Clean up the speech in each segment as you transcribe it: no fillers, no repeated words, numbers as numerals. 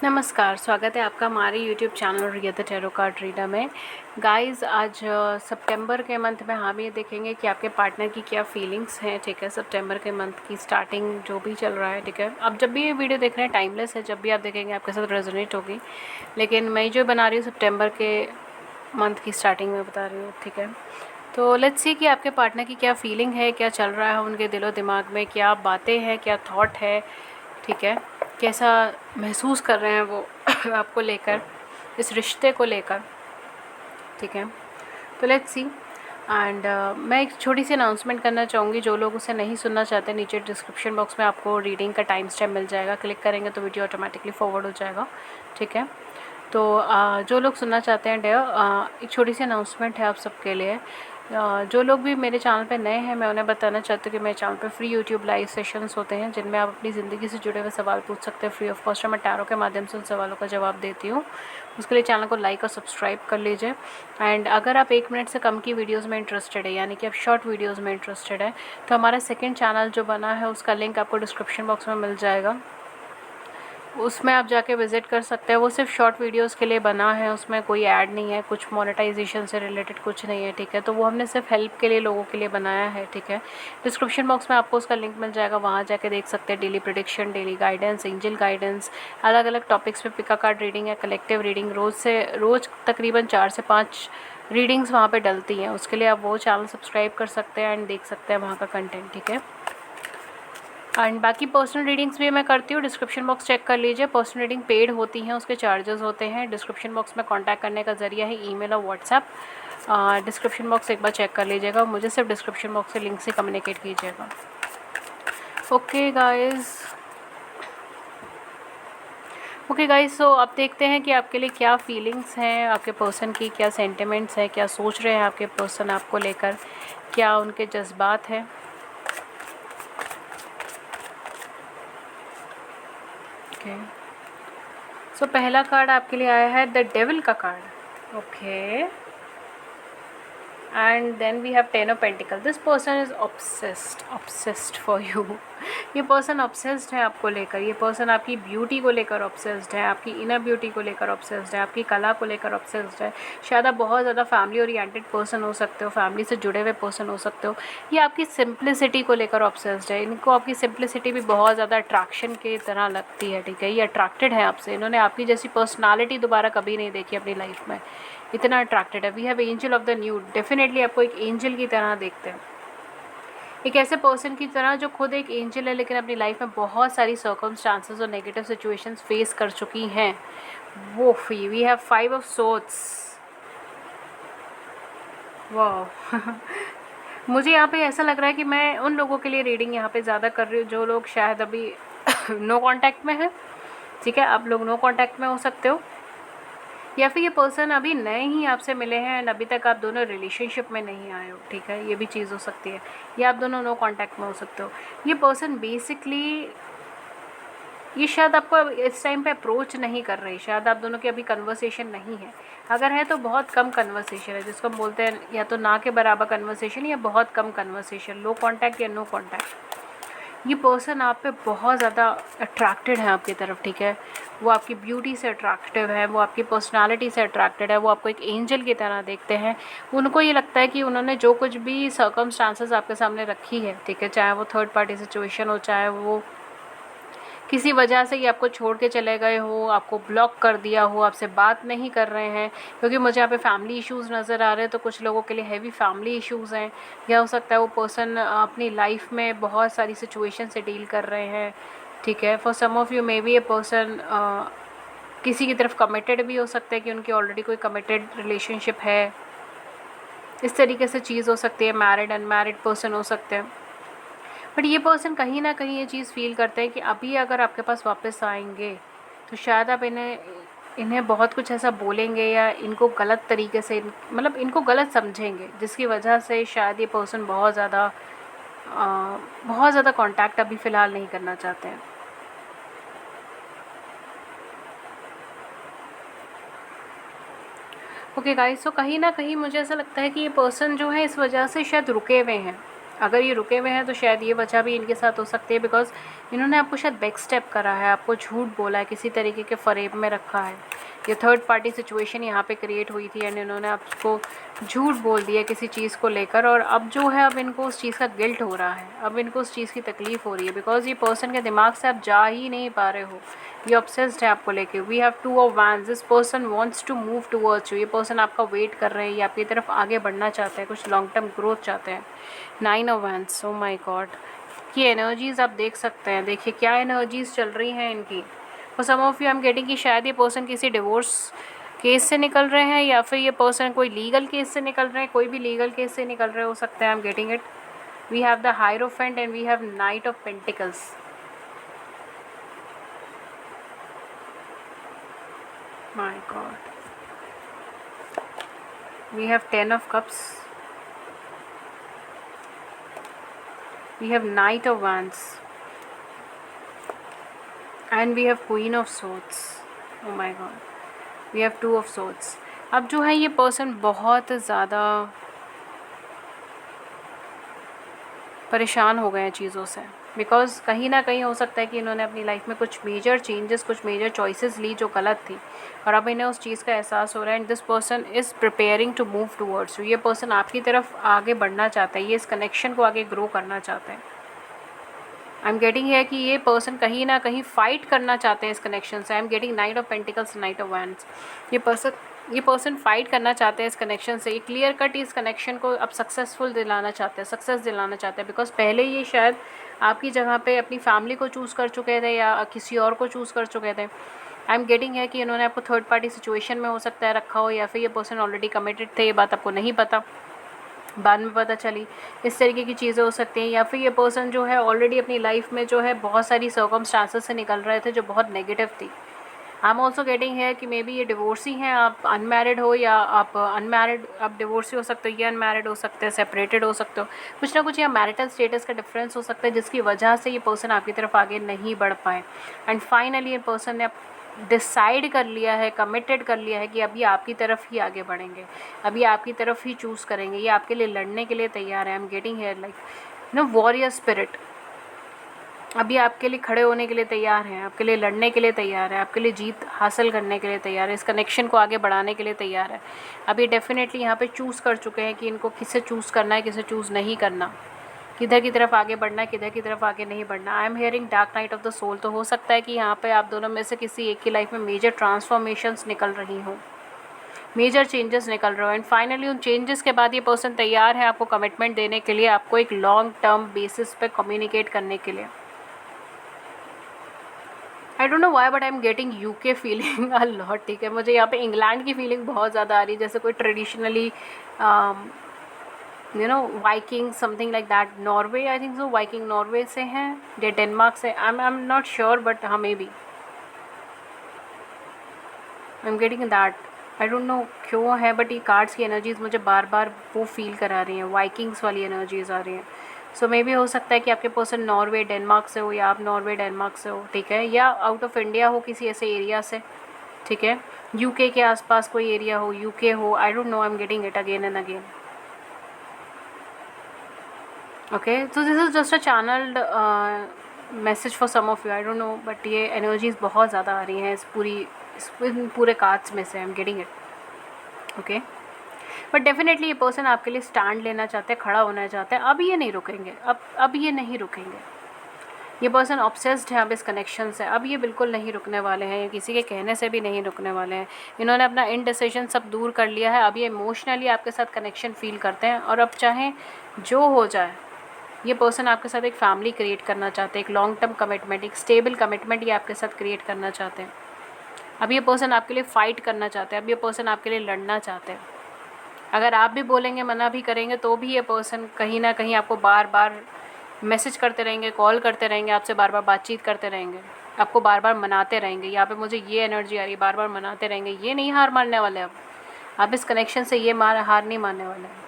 नमस्कार, स्वागत है आपका हमारे YouTube channel Riya the tarot card reader में। गाइस, आज सितंबर के मंथ में हम ये देखेंगे कि आपके पार्टनर की क्या फीलिंग्स हैं। ठीक है, सितंबर के मंथ की स्टार्टिंग जो भी चल रहा है, ठीक है। अब जब भी ये वीडियो देख रहे हैं टाइमलेस है, जब भी आप देखेंगे आपके साथ रेजोनेट होगी, लेकिन मैं जो बना रही हूँ सितंबर के मंथ की स्टार्टिंग में बता रही हूँ, ठीक है। तो लेट्स सी कि आपके पार्टनर की क्या फीलिंग है, क्या चल रहा है उनके दिलो दिमाग में, क्या बातें हैं, क्या थॉट है, ठीक है, कैसा महसूस कर रहे हैं वो आपको लेकर, इस रिश्ते को लेकर, ठीक है। तो लेट्स सी। एंड मैं एक छोटी सी अनाउंसमेंट करना चाहूँगी। जो लोग उसे नहीं सुनना चाहते, नीचे डिस्क्रिप्शन बॉक्स में आपको रीडिंग का टाइम स्टैम्प मिल जाएगा, क्लिक करेंगे तो वीडियो ऑटोमेटिकली फॉरवर्ड हो जाएगा, ठीक है। तो जो लोग सुनना चाहते हैं एक छोटी सी अनाउंसमेंट है आप सबके लिए। जो लोग भी मेरे चैनल पे नए हैं, मैं उन्हें बताना चाहती हूँ कि मेरे चैनल पे फ्री यूट्यूब लाइव सेशंस होते हैं, जिनमें आप अपनी ज़िंदगी से जुड़े हुए सवाल पूछ सकते हैं फ्री ऑफ कॉस्ट। मैं टैरो के माध्यम से उन सवालों का जवाब देती हूँ। उसके लिए चैनल को लाइक और सब्सक्राइब कर लीजिए। एंड अगर आप 1 मिनट से कम की वीडियोज़ में इंटरेस्टेड है, यानी कि आप शॉर्ट वीडियोज़ में इंटरेस्टेड है, तो हमारा सेकेंड चैनल जो बना है उसका लिंक आपको डिस्क्रिप्शन बॉक्स में मिल जाएगा। उसमें आप जाके विज़िट कर सकते हैं। वो सिर्फ शॉर्ट वीडियोस के लिए बना है, उसमें कोई ऐड नहीं है, कुछ मोनेटाइजेशन से रिलेटेड कुछ नहीं है, ठीक है। तो वो हमने सिर्फ हेल्प के लिए लोगों के लिए बनाया है, ठीक है। डिस्क्रिप्शन बॉक्स में आपको उसका लिंक मिल जाएगा, वहाँ जाके देख सकते हैं daily prediction, daily guidance, angel guidance, अलग अलग टॉपिक्स पे पिका कार्ड रीडिंग है, कलेक्टिव रीडिंग, रोज़ तकरीबन 4 से 5 रीडिंग्स वहाँ पर डलती हैं। उसके लिए आप वो चैनल सब्सक्राइब कर सकते हैं एंड देख सकते हैं वहाँ का कंटेंट, ठीक है। एंड बाकी पर्सनल रीडिंग्स भी मैं करती हूँ, डिस्क्रिप्शन बॉक्स चेक कर लीजिए। पर्सनल रीडिंग पेड होती हैं, उसके चार्जेस होते हैं। डिस्क्रिप्शन बॉक्स में कांटेक्ट करने का ज़रिया है ईमेल और व्हाट्सएप। डिस्क्रिप्शन बॉक्स एक बार चेक कर लीजिएगा, मुझे सिर्फ डिस्क्रिप्शन बॉक्स के लिंक से कम्युनिकेट कीजिएगा। ओके गाइस, सो अब देखते हैं कि आपके लिए क्या फीलिंग्स हैं, आपके पर्सन की क्या सेंटिमेंट्स हैं, क्या सोच रहे हैं आपके पर्सन आपको लेकर, क्या उनके जज्बात हैं। ओके, सो पहला कार्ड आपके लिए आया है द डेविल का card. Okay, and then we have 10 of pentacle. This person is obsessed for you. ये पर्सन ऑब्सेस्ड है आपको लेकर। ये पर्सन आपकी ब्यूटी को लेकर ऑब्सेस्ड है, आपकी इनर ब्यूटी को लेकर ऑब्सेस्ड है, आपकी कला को लेकर ऑब्सेस्ड है। शायद आप बहुत ज़्यादा फैमिली ओरिएंटेड पर्सन हो सकते हो, फैमिली से जुड़े हुए पर्सन हो सकते हो। ये आपकी सिंप्लिसिटी को लेकर ऑब्सेस्ड है। इनको आपकी सिंप्लिसिटी भी बहुत ज़्यादा अट्रैक्शन की तरह लगती है, ठीक है। ये अट्रैक्टेड है आपसे। इन्होंने आपकी जैसी पर्सनालिटी दोबारा कभी नहीं देखी अपनी लाइफ में, इतना अट्रैक्टेड है। We have angel of the new. Definitely आपको एक एंजल की तरह देखते हैं, एक ऐसे पर्सन की तरह जो खुद एक एंजल है, लेकिन अपनी लाइफ में बहुत सारी सर्कमस्टांसेस और नेगेटिव सिचुएशंस फेस कर चुकी हैं। वो वी हैव 5 ऑफ सोर्ड्स। वाह मुझे यहाँ पे ऐसा लग रहा है कि मैं उन लोगों के लिए रीडिंग यहाँ पे ज़्यादा कर रही हूँ जो लोग शायद अभी नो कांटेक्ट में हैं, ठीक है। आप लोग नो कांटेक्ट में हो सकते हो, या फिर ये पर्सन अभी नए ही आपसे मिले हैं एंड अभी तक आप दोनों रिलेशनशिप में नहीं आए हो, ठीक है। ये भी चीज़ हो सकती है, या आप दोनों नो कांटेक्ट में हो सकते हो। ये पर्सन बेसिकली, ये शायद आपको इस टाइम पे अप्रोच नहीं कर रही, शायद आप दोनों की अभी कन्वर्सेशन नहीं है। अगर है तो बहुत कम कन्वर्सेशन है, जिसको हम बोलते हैं या तो ना के बराबर कन्वर्सेशन या बहुत कम कन्वर्सेशन, लो कॉन्टैक्ट या नो कॉन्टैक्ट। ये पर्सन आप पे बहुत ज़्यादा अट्रैक्टेड है आपकी तरफ, ठीक है। वो आपकी ब्यूटी से अट्रैक्टिव है, वो आपकी पर्सनालिटी से अट्रैक्टेड है, वो आपको एक एंजल की तरह देखते हैं। उनको ये लगता है कि उन्होंने जो कुछ भी सर्कमस्टांसेस आपके सामने रखी है, ठीक है, चाहे वो थर्ड पार्टी सिचुएशन हो, चाहे वो किसी वजह से ये आपको छोड़ के चले गए हो, आपको ब्लॉक कर दिया हो, आपसे बात नहीं कर रहे हैं, क्योंकि मुझे यहाँ पे फैमिली इश्यूज़ नज़र आ रहे हैं। तो कुछ लोगों के लिए हैवी फैमिली इश्यूज़ हैं, या हो सकता है वो पर्सन अपनी लाइफ में बहुत सारी सिचुएशन से डील कर रहे हैं, ठीक है। For some of you maybe a person किसी की तरफ कमिटेड भी हो सकता है कि उनकी ऑलरेडी कोई कमिटेड रिलेशनशिप है। इस तरीके से चीज़ हो सकती है। मैरिड अनमैरिड पर्सन हो सकते हैं, बट ये पर्सन कहीं ना कहीं ये चीज़ फील करते हैं कि अभी अगर आपके पास वापस आएंगे तो शायद आप इन्हें बहुत कुछ ऐसा बोलेंगे, या इनको गलत तरीके से मतलब इनको गलत समझेंगे, जिसकी वजह से शायद ये पर्सन बहुत ज़्यादा कांटेक्ट अभी फ़िलहाल नहीं करना चाहते हैं। ओके गाइस, तो कहीं ना कहीं मुझे ऐसा लगता है कि ये पर्सन जो है इस वजह से शायद रुके हुए हैं अगर ये रुके हुए हैं तो शायद ये वजह भी इनके साथ हो सकती है, बिकॉज़ इन्होंने आपको शायद बैक स्टेप करा है, आपको झूठ बोला है, किसी तरीके के फ़रेब में रखा है। ये थर्ड पार्टी सिचुएशन यहाँ पे क्रिएट हुई थी एंड इन्होंने आपको झूठ बोल दिया किसी चीज़ को लेकर, और अब जो है अब इनको उस चीज़ का गिल्ट हो रहा है, अब इनको उस चीज़ की तकलीफ़ हो रही है, बिकॉज़ ये पर्सन के दिमाग से आप जा ही नहीं पा रहे हो। ये ऑब्सेस्ड है आपको लेके। We have 2 of wands, this person wants to move towards you. ये पर्सन आपका वेट कर रहे हैं, ये आपकी तरफ आगे बढ़ना चाहते हैं, कुछ लॉन्ग टर्म ग्रोथ चाहते हैं। 9 of wands, oh my God. ये एनर्जीज़ आप देख सकते हैं, देखिए क्या एनर्जीज़ चल रही हैं इनकी। For some of you I am getting कि शायद ये पर्सन किसी डिवोर्स केस से निकल रहे हैं, या फिर ये पर्सन कोई लीगल केस से निकल रहे हैं, कोई भी लीगल केस से निकल रहे हो सकते हैं। I am getting it. We have the hierophant and we have knight of pentacles. My god, we have 10 of cups, we have knight of wands and we have queen of swords. Oh my god, we have 2 of swords. अब जो है ये person बहुत ज़्यादा परेशान हो गए हैं चीज़ों से, बिकॉज़ कहीं ना कहीं हो सकता है कि इन्होंने अपनी लाइफ में कुछ मेजर चेंजेस, कुछ मेजर चॉइसेस ली जो गलत थी, और अब इन्हें उस चीज़ का एहसास हो रहा है। And this person is preparing to move towards you. ये पर्सन आपकी तरफ आगे बढ़ना चाहता है, ये इस कनेक्शन को आगे ग्रो करना चाहते हैं। आई एम गेटिंग है कि ये पर्सन कहीं ना कहीं फ़ाइट करना चाहते हैं इस कनेक्शन से। I am getting night of pentacles, night of wands. ये पर्सन फाइट करना चाहते हैं इस कनेक्शन से। ये क्लियर कट इस कनेक्शन को अब सक्सेसफुल दिलाना चाहते हैं, सक्सेस दिलाना चाहते हैं, बिकॉज पहले ये शायद आपकी जगह पे अपनी फैमिली को चूज़ कर चुके थे या किसी और को चूज़ कर चुके थे। आई एम गेटिंग है कि इन्होंने आपको थर्ड पार्टी सिचुएशन में हो सकता है रखा हो, या फिर ये पर्सन ऑलरेडी कमिटेड थे, ये बात आपको नहीं पता, बाद में पता चली। इस तरीके की चीज़ें हो सकती हैं। या फिर ये पर्सन जो है ऑलरेडी अपनी लाइफ में जो है बहुत सारी सर्कमस्टांसेस से निकल रहे थे जो बहुत नेगेटिव थी। आई एम ऑल्सो गेटिंग है कि मे बी ये डिवोर्सी हैं, आप अनमैरिड हो, या आप अनमैरिड, आप डिवोर्सी हो सकते हो, ये अनमैरिड हो सकते हैं, सेपरेटेड हो सकते हो, कुछ ना कुछ या मैरिटल स्टेटस का डिफरेंस हो सकता है जिसकी वजह से ये पर्सन आपकी तरफ आगे नहीं बढ़ पाए। एंड फाइनली ये पर्सन ने डिसाइड कर लिया है, कमिटेड कर लिया है कि अभी आपकी तरफ ही आगे बढ़ेंगे, अभी आपकी तरफ ही चूज़ करेंगे, ये आपके लिए लड़ने के लिए तैयार है। I am getting hair like warrior spirit. अभी आपके लिए खड़े होने के लिए तैयार हैं, आपके लिए लड़ने के लिए तैयार है, आपके लिए जीत हासिल करने के लिए तैयार है, इस कनेक्शन को आगे बढ़ाने के लिए तैयार है। अभी डेफिनेटली यहाँ पे चूज़ कर चुके हैं कि इनको किसे चूज़ करना है, किसे चूज़ नहीं करना, किधर की तरफ आगे बढ़ना है, किधर की तरफ आगे नहीं बढ़ना। I am hearing dark night of the soul. तो हो सकता है कि यहाँ पे आप दोनों में से किसी एक की लाइफ में मेजर ट्रांसफॉर्मेशंस निकल रही हों, मेजर चेंजेस निकल रहे हो। एंड फाइनली उन चेंजेस के बाद ये पर्सन तैयार है आपको कमिटमेंट देने के लिए, आपको एक लॉन्ग टर्म बेसिस पे कम्युनिकेट करने के लिए। आई don't know why but I am getting UK feeling a lot. ठीक है, मुझे यहाँ पे इंग्लैंड की फीलिंग बहुत ज़्यादा आ रही है, जैसे कोई traditionally viking something like that. Norway, I think so, viking Norway से हैं या डेनमार्क से, I am not sure, but हाँ maybe I am getting that. I don't know क्यों है, बट ये कार्ड्स की एनर्जीज मुझे बार बार वो फील करा रही हैं, वाइकिंग्स वाली एनर्जीज आ रही हैं। सो मे बी हो सकता है कि आपके पर्सन नॉर्वे डेनमार्क से हो, या आप नॉर्वे डेनमार्क से हो, ठीक है, या आउट ऑफ इंडिया हो किसी ऐसे एरिया से, ठीक है, यूके के आसपास कोई एरिया हो, यूके हो, I don't know, I am getting it again and again. Okay, तो this is just a channelled message for some of you, I don't know, but ये एनर्जीज बहुत ज़्यादा आ रही हैं इस पूरे कार्ड्स में से। I am getting it. Okay, but definitely ये पर्सन आपके लिए स्टैंड लेना चाहते हैं, खड़ा होना चाहते हैं। अब ये नहीं रुकेंगे, अब ये नहीं रुकेंगे। ये पर्सन ऑब्सेस्ड है अब इस कनेक्शन से, अब ये बिल्कुल नहीं रुकने वाले हैं, किसी के कहने से भी नहीं रुकने वाले हैं। इन्होंने अपना इनडिसिजन सब दूर कर लिया है, अब ये इमोशनली आपके साथ कनेक्शन फील करते हैं, और अब चाहे जो हो जाए, ये पर्सन आपके साथ एक फैमिली क्रिएट करना चाहते हैं, एक लॉन्ग टर्म कमिटमेंट, एक स्टेबल कमिटमेंट ये आपके साथ क्रिएट करना चाहते हैं। अब ये पर्सन आपके लिए फ़ाइट करना चाहते हैं, अब ये पर्सन आपके लिए लड़ना चाहते हैं। अगर आप भी बोलेंगे, मना भी करेंगे, तो भी ये पर्सन कहीं ना कहीं आपको बार बार मैसेज करते रहेंगे, कॉल करते रहेंगे, आपसे बार बार बातचीत करते रहेंगे, आपको बार बार मनाते रहेंगे। यहाँ पे मुझे ये एनर्जी आ रही है, बार बार मनाते रहेंगे। ये नहीं हार मानने वाले, अब आप इस कनेक्शन से ये हार नहीं मानने वाले हैं।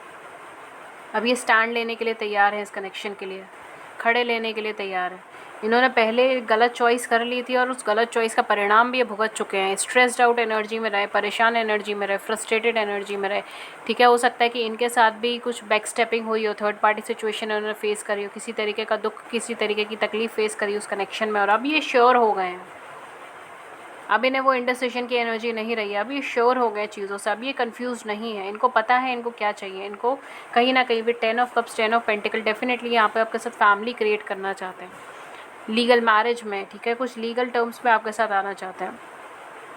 अब ये स्टैंड लेने के लिए तैयार हैं इस कनेक्शन के लिए। खड़े लेने के लिए तैयार है। इन्होंने पहले गलत चॉइस कर ली थी और उस गलत चॉइस का परिणाम भी ये भुगत चुके हैं। स्ट्रेस्ड आउट एनर्जी में रहे, परेशान एनर्जी में रहे, फ्रस्ट्रेटेड एनर्जी में रहे, ठीक है। हो सकता है कि इनके साथ भी कुछ बैक स्टेपिंग हुई हो, थर्ड पार्टी सिचुएशन उन्होंने फेस करी हो, किसी तरीके का दुख, किसी तरीके की तकलीफ फेस करी उस कनेक्शन में, और अब ये श्योर हो गए हैं। अब इन्हें वो इंडिसिशन की एनर्जी नहीं रही है, अब ये श्योर हो गए चीज़ों से, अब ये कंफ्यूज नहीं है, इनको पता है इनको क्या चाहिए। इनको कहीं ना कहीं भी 10 of cups, 10 of pentacle, definitely यहाँ पे आपके साथ फैमिली क्रिएट करना चाहते हैं, लीगल मैरिज में, ठीक है। कुछ लीगल टर्म्स में आपके साथ आना चाहते हैं।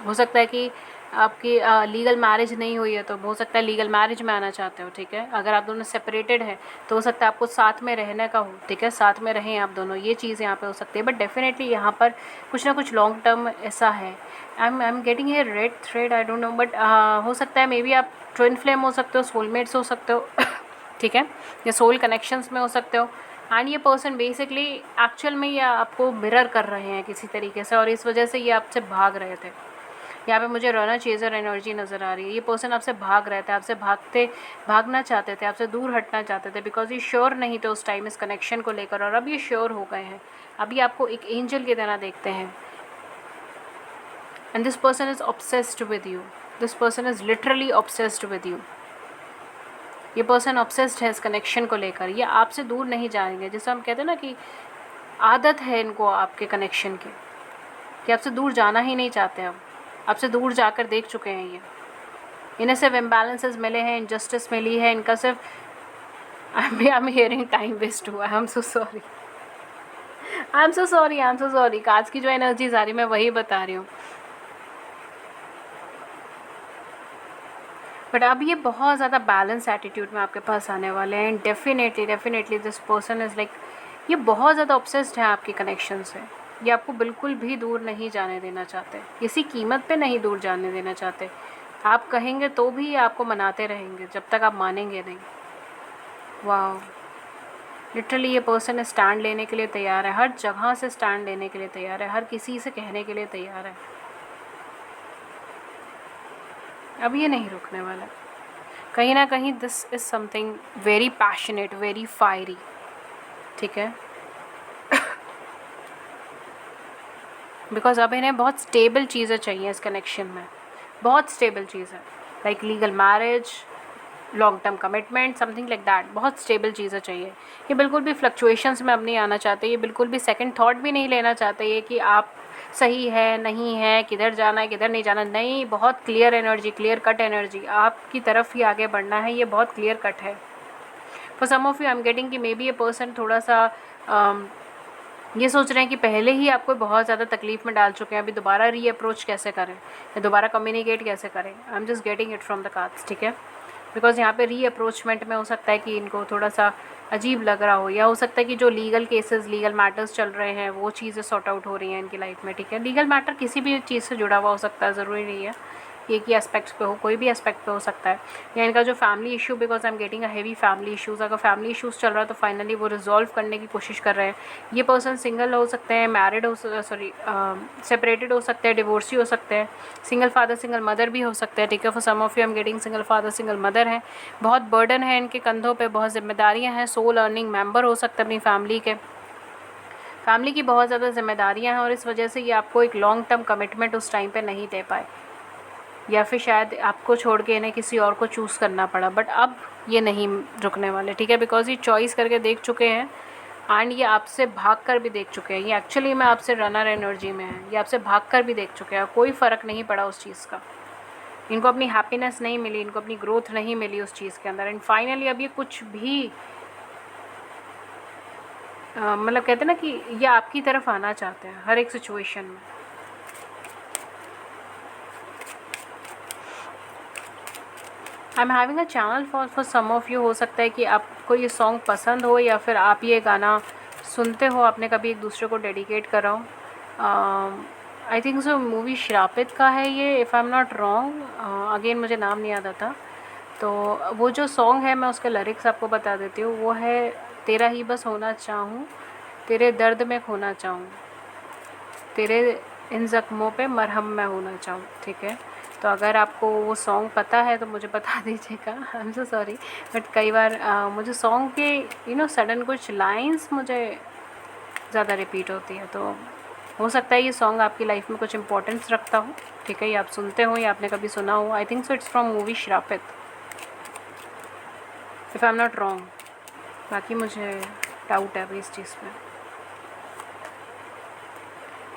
हो सकता है कि आपकी लीगल मैरिज नहीं हुई है तो हो सकता है लीगल मैरिज में आना चाहते हो, ठीक है। अगर आप दोनों सेपरेटेड हैं तो हो सकता है आपको साथ में रहने का हो, ठीक है, साथ में रहें आप दोनों, ये चीज़ यहाँ पे हो सकती है। बट डेफिनेटली यहाँ पर कुछ ना कुछ लॉन्ग टर्म ऐसा है। I am getting a red thread, I don't know, but हो सकता है मे बी आप ट्विन फ्लेम हो सकते हो, सोलमेट्स हो सकते हो ठीक है, या सोल कनेक्शंस में हो सकते हो। एंड ये पर्सन बेसिकली एक्चुअल में ये आपको मिरर कर रहे हैं किसी तरीके से, और इस वजह से ये आपसे भाग रहे थे। यहाँ पे मुझे रनर चेजर एनर्जी नज़र आ रही है। ये पर्सन आपसे भाग रहे थे, आपसे भागना चाहते थे, आपसे दूर हटना चाहते थे, बिकॉज ये श्योर नहीं थे उस टाइम इस कनेक्शन को लेकर, और अब ये श्योर हो गए हैं। अभी आपको एक एंजल की तरह देखते हैं। And this person is obsessed with you, this person is literally obsessed with you. ये पर्सन ऑब्सेस्ड है इस कनेक्शन को लेकर, ये आपसे दूर नहीं जाएंगे। जैसे हम कहते हैं ना कि आदत है इनको आपके कनेक्शन की, कि आपसे दूर जाना ही नहीं चाहते। अब आपसे दूर जाकर देख चुके हैं ये। इन्हें सिर्फ इम्बैलेंसेस मिले हैं, इनजस्टिस मिली है, इनका सिर्फ I am hearing time waste हुआ है। I am so sorry, I am so sorry, I am so sorry. आज की जो एनर्जीज आ रही मैं वही बता रही हूँ। बट अब ये बहुत ज़्यादा बैलेंस एटीट्यूड में आपके पास आने वाले हैं। Definitely this person is like, ये बहुत ज़्यादा ऑब्सेस्ड है आपके कनेक्शन से। ये आपको बिल्कुल भी दूर नहीं जाने देना चाहते, किसी कीमत पे नहीं दूर जाने देना चाहते। आप कहेंगे तो भी आपको मनाते रहेंगे जब तक आप मानेंगे नहीं। वाह, लिटरली ये पर्सन स्टैंड लेने के लिए तैयार है, हर जगह से स्टैंड लेने के लिए तैयार है, हर किसी से कहने के लिए तैयार है। अब ये नहीं रुकने वाला। कहीं ना कहीं this is something very passionate, very fiery, ठीक है। बिकॉज अब इन्हें बहुत स्टेबल चीज़ें चाहिए इस कनेक्शन में, बहुत स्टेबल चीज़ें, like legal marriage, long term commitment, something like that. बहुत स्टेबल चीज़ें चाहिए। ये बिल्कुल भी फ्लक्चुएशंस में अब नहीं आना चाहते, ये बिल्कुल भी सेकंड थॉट भी नहीं लेना चाहते ये कि आप सही है नहीं है, किधर जाना है किधर नहीं जाना। नहीं, बहुत clear energy, clear cut energy, आपकी तरफ ही आगे बढ़ना है, ये बहुत क्लियर कट है। For some of you I am getting कि मे बी ये पर्सन थोड़ा सा ये सोच रहे हैं कि पहले ही आपको बहुत ज़्यादा तकलीफ़ में डाल चुके हैं, अभी दोबारा री अप्रोच कैसे करें या दोबारा कम्युनिकेट कैसे करें। I am just getting it from the cards, ठीक है। बिकॉज यहाँ पे री अप्रोचमेंट में हो सकता है कि इनको थोड़ा सा अजीब लग रहा हो, या हो सकता है कि जो लीगल केसेस, लीगल मैटर्स चल रहे हैं वो चीज़ें सॉर्ट आउट हो रही हैं इनकी लाइफ में, ठीक है। लीगल मैटर किसी भी चीज़ से जुड़ा हुआ हो सकता है, ज़रूरी नहीं है एक ही एस्पेक्ट्स पे हो, कोई भी एस्पेक्ट पे हो सकता है। या इनका जो family issue, because I am getting a heavy family issues, अगर फैमिली इशूज़ चल रहा है तो फाइनली वो रिजॉल्व करने की कोशिश कर रहे हैं। ये पर्सन सिंगल हो सकते हैं, मैरिड हो, सॉरी सेपरेटेड हो सकते हैं, डिवोर्सी हो सकते हैं, सिंगल फादर सिंगल मदर भी हो सकते हैं, ठीक है। For some of you I am getting single father single mother हैं। बहुत बर्डन है इनके कंधों पर, बहुत जिम्मेदारियाँ हैं, सोल अर्निंग मेम्बर हो सकते हैं अपनी फैमिली के, फैमिली की बहुत ज़्यादा जिम्मेदारियाँ हैं, और इस वजह से ये आपको एक लॉन्ग टर्म कमिटमेंट उस टाइम पे नहीं दे पाए, या फिर शायद आपको छोड़ के इन्हें किसी और को चूज़ करना पड़ा। बट अब ये नहीं रुकने वाले, ठीक है। बिकॉज ये चॉइस करके देख चुके हैं एंड ये आपसे भाग कर भी देख चुके हैं। ये एक्चुअली में आपसे रनर एनर्जी में है, ये आपसे भाग कर भी देख चुके हैं, कोई फ़र्क नहीं पड़ा उस चीज़ का। इनको अपनी हैप्पीनेस नहीं मिली, इनको अपनी ग्रोथ नहीं मिली उस चीज़ के अंदर। एंड फाइनली अब ये कुछ भी मतलब कहते हैं ना कि ये आपकी तरफ आना चाहते हैं हर एक सिचुएशन में। I am having a channel for some of you. हो सकता है कि आपको ये सॉन्ग पसंद हो या फिर आप ये गाना सुनते हो, आपने कभी एक दूसरे को डेडिकेट करा हो। आई थिंक सो मूवी श्रापित का है ये, if I am not wrong, again मुझे नाम नहीं याद आता। तो वो जो सॉन्ग है मैं उसके लिरिक्स आपको बता देती हूँ। वो है, तेरा ही बस होना चाहूँ, तेरे दर्द में खोना चाहूँ, तेरे इन ज़ख्मों पे मरहम मैं होना चाहूँ, ठीक है। तो अगर आपको वो सॉन्ग पता है तो मुझे बता दीजिएगा, आई एम सो सॉरी, बट कई बार मुझे सॉन्ग के सडन कुछ लाइन्स मुझे ज़्यादा रिपीट होती है, तो हो सकता है ये सॉन्ग आपकी लाइफ में कुछ इंपॉर्टेंस रखता हो, ठीक है, ये आप सुनते हो या आपने कभी सुना हो। I think so it's from movie Shrapit, if I am not wrong, बाकी मुझे डाउट है अभी इस चीज़ में।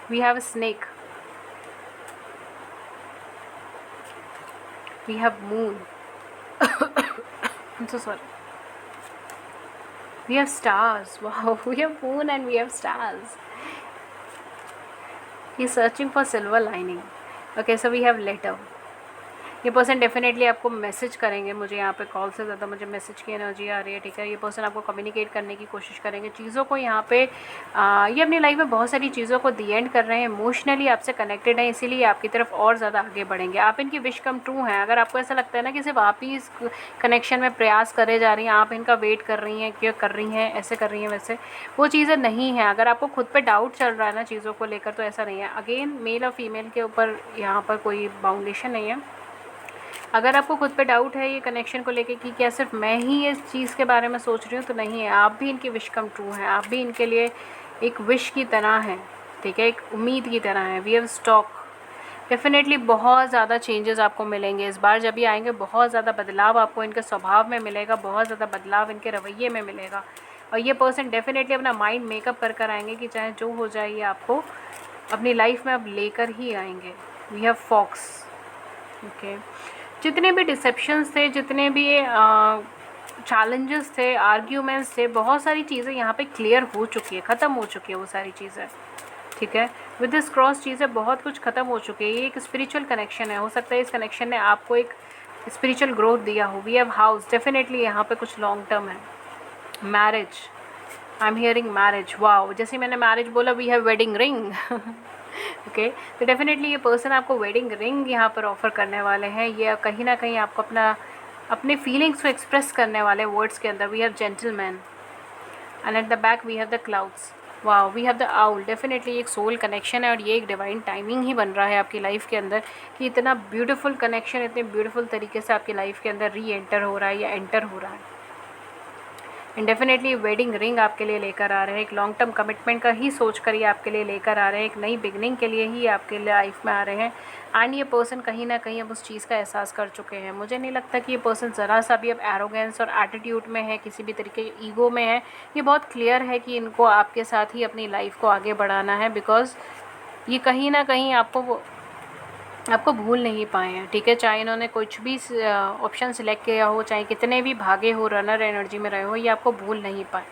We have a snake, we have moon, I am so sorry, we have stars, wow, we have moon and we have stars. He's searching for silver lining. Okay, so we have letter. ये person definitely आपको message करेंगे, मुझे यहाँ पे call से ज़्यादा मुझे message की एनर्जी आ रही है, ठीक है। ये पर्सन आपको कम्युनिकेट करने की कोशिश करेंगे, चीज़ों को यहाँ पे ये अपनी लाइफ में बहुत सारी चीज़ों को दी एंड कर रहे हैं, इमोशनली आपसे कनेक्टेड हैं, इसीलिए आपकी तरफ और ज़्यादा आगे बढ़ेंगे। आप इनकी विश कम ट्रू हैं। अगर आपको ऐसा लगता है ना कि सिर्फ आप ही इस कनेक्शन में प्रयास करे जा रही हैं, आप इनका वेट कर रही हैं, क्यों कर रही हैं, ऐसे कर रही हैं वैसे, वो चीज़ें नहीं हैं। अगर आपको खुद पर डाउट चल रहा है ना चीज़ों को लेकर, तो ऐसा नहीं है। अगेन मेल और फीमेल के ऊपर यहाँ पर कोई बाउंडेशन नहीं है। अगर आपको खुद पे डाउट है ये कनेक्शन को लेके कि क्या सिर्फ मैं ही इस चीज़ के बारे में सोच रही हूँ, तो नहीं है, आप भी इनकी विश कम ट्रू हैं, आप भी इनके लिए एक विश की तरह हैं, ठीक है, एक उम्मीद की तरह है। वी हैव स्टॉक, डेफिनेटली बहुत ज़्यादा चेंजेस आपको मिलेंगे इस बार जब ये आएंगे, बहुत ज़्यादा बदलाव आपको इनके स्वभाव में मिलेगा, बहुत ज़्यादा बदलाव इनके रवैये में मिलेगा, और ये पर्सन डेफिनेटली अपना माइंड मेकअप कर कर आएंगे कि चाहे जो हो जाए ये आपको अपनी लाइफ में अब लेकर ही आएंगे। We have fox, okay. जितने भी डिसेप्शंस थे, जितने भी चैलेंजेस थे, आर्ग्यूमेंट्स थे, बहुत सारी चीज़ें यहाँ पे क्लियर हो चुकी है, ख़त्म हो चुकी है वो सारी चीज़ें, ठीक है। विद दिस क्रॉस चीज़ें बहुत कुछ ख़त्म हो चुकी है। ये एक स्पिरिचुअल कनेक्शन है, हो सकता है इस कनेक्शन ने आपको एक स्पिरिचुअल ग्रोथ दिया हो। वी हैव हाउस, डेफिनेटली यहाँ पे कुछ लॉन्ग टर्म है। Marriage, I am hearing marriage, wow, जैसे मैंने मैरिज बोला we have wedding ring, okay. तो डेफिनेटली ये पर्सन आपको वेडिंग रिंग यहाँ पर ऑफ़र करने वाले हैं। ये कहीं ना कहीं आपको अपने फीलिंग्स को एक्सप्रेस करने वाले वर्ड्स के अंदर। We have gentleman and at the back we have the clouds, wow, we have the owl. Definitely एक सोल कनेक्शन है और ये एक डिवाइन टाइमिंग ही बन रहा है आपकी लाइफ के अंदर कि इतना ब्यूटीफुल कनेक्शन इतने ब्यूटीफुल तरीके से आपकी लाइफ के अंदर री एंटर हो रहा है या एंटर हो रहा है। एंड डेफिनेटली वेडिंग रिंग आपके लिए लेकर आ रहे हैं, एक लॉन्ग टर्म कमिटमेंट का ही सोच कर ये आपके लिए लेकर आ रहे हैं, एक नई बिगनिंग के लिए ही आपके लाइफ में आ रहे हैं। एंड ये पर्सन कहीं ना कहीं अब उस चीज़ का एहसास कर चुके हैं। मुझे नहीं लगता कि ये पर्सन ज़रा सा भी अब एरोगेंस और एटीट्यूड में है, किसी भी तरीके के ईगो में है। ये बहुत क्लियर है कि इनको आपके साथ ही अपनी लाइफ को आगे बढ़ाना है, बिकॉज ये कहीं ना कहीं आपको भूल नहीं पाए हैं, ठीक है। चाहे इन्होंने कुछ भी ऑप्शन सिलेक्ट किया हो, चाहे कितने भी भागे हो, रनर एनर्जी में रहे हो, ये आपको भूल नहीं पाए।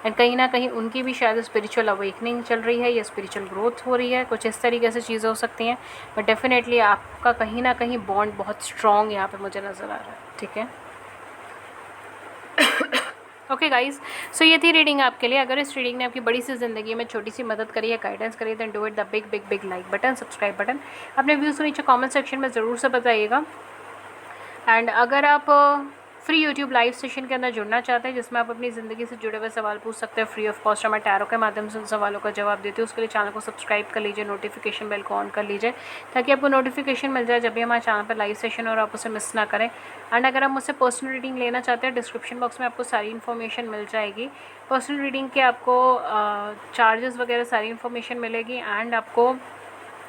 एंड कहीं ना कहीं उनकी भी शायद स्पिरिचुअल अवेकनिंग चल रही है या स्पिरिचुअल ग्रोथ हो रही है, कुछ इस तरीके से चीज़ें हो सकती हैं। बट डेफिनेटली आपका कहीं ना कहीं बॉन्ड बहुत स्ट्रॉन्ग यहाँ पे मुझे नज़र आ रहा है, ठीक है। ओके गाइज, सो ये थी रीडिंग आपके लिए। अगर इस रीडिंग ने आपकी बड़ी सी ज़िंदगी में छोटी सी मदद करी है, गाइडेंस करी है, then do it the big big big like button, subscribe button. अपने व्यूज़ को नीचे कमेंट सेक्शन में ज़रूर से बताइएगा। एंड अगर आप फ्री यूट्यूब लाइव सेशन के अंदर जुड़ना चाहते हैं जिसमें आप अपनी ज़िंदगी से जुड़े हुए सवाल पूछ सकते हैं फ्री ऑफ कॉस्ट, मैं टैरो के माध्यम से उन सवालों का जवाब देती हूँ। उसके लिए चैनल को सब्सक्राइब कर लीजिए, नोटिफिकेशन बेल को ऑन कर लीजिए ताकि आपको नोटिफिकेशन मिल जाए जब भी हमारे चैनल पर लाइव सेशन और आप उसे मिस ना करें। एंड अगर आप मुझसे पर्सनल रीडिंग लेना चाहते हैं, डिस्क्रिप्शन बॉक्स में आपको सारी इन्फॉर्मेशन मिल जाएगी। पर्सनल रीडिंग के आपको चार्जेस वगैरह सारी इन्फॉर्मेशन मिलेगी। एंड आपको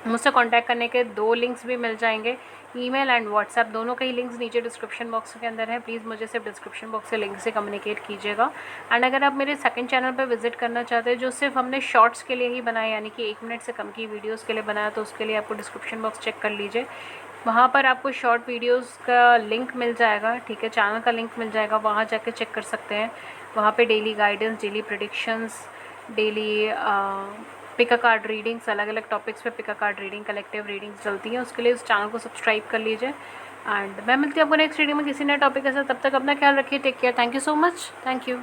मुझसे कांटेक्ट करने के 2 लिंक्स भी मिल जाएंगे, ईमेल एंड व्हाट्सएप, दोनों के ही लिंक्स नीचे डिस्क्रिप्शन बॉक्स के अंदर है। प्लीज़ मुझे सिर्फ डिस्क्रिप्शन बॉक्स से लिंक से कम्युनिकेट कीजिएगा। एंड अगर आप मेरे सेकंड चैनल पर विजिट करना चाहते हैं जो सिर्फ हमने शॉर्ट्स के लिए ही बनाया, यानी कि 1 मिनट से कम की वीडियोज़ के लिए बनाया, तो उसके लिए आपको डिस्क्रिप्शन बॉक्स चेक कर लीजिए। वहाँ पर आपको शॉर्ट वीडियोज़ का लिंक मिल जाएगा, ठीक है, चैनल का लिंक मिल जाएगा, वहाँ जाके चेक कर सकते हैं। वहाँ पर daily guidance, daily predictions, daily pick a card readings, अलग अलग टॉपिक्स पे pick a card reading, collective readings चलती हैं। उसके लिए उस चैनल को सब्सक्राइब कर लीजिए। एंड मैं मिलती हूँ आपको नेक्स्ट रीडिंग में किसी नए टॉपिक के साथ। तब तक अपना ख्याल रखिए, take care, thank you so much, thank you.